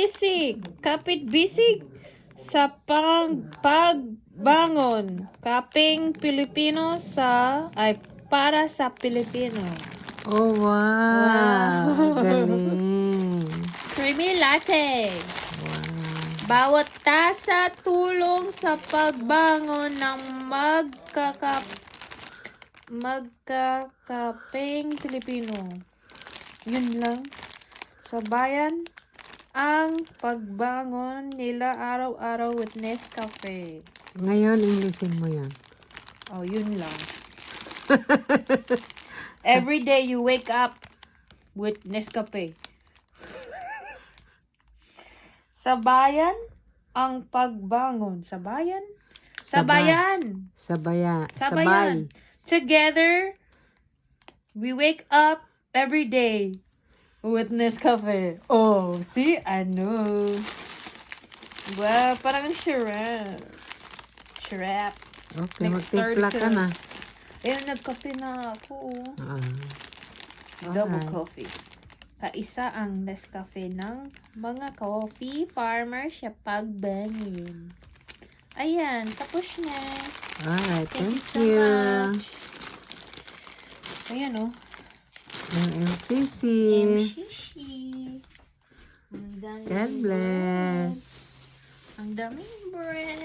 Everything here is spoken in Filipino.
Bisig, kapit bisig sa pagbangon. Kaping Pilipino para sa Pilipino. Oh, wow. Galing. Creamy latte. Wow. Bawat tasa tulong sa pagbangon ng magkakaping Pilipino. Yun lang. Sa bayan, ang pagbangon nila araw-araw with Nescafe. Ngayon, Englishin mo yan. Oh, yun lang. Every day you wake up with Nescafe. Sa bayan, ang pagbangon. Sa bayan? Sa bayan. Sabaya. Sa bayan. Together, we wake up every day with Nescafe. Oh, see? I know. Wow, parang ang Shrek. Okay, Next magtimpla ka na. Ayun, nagkape na ako. Double Alright. coffee. Kaisa ang Nescafe ng mga coffee farmers sa pagbangin. Ayan, tapos na. Alright, thank so you. much. Ayan, oh. MCC. MCC. Ang daming God bless. bread. Ang daming bread.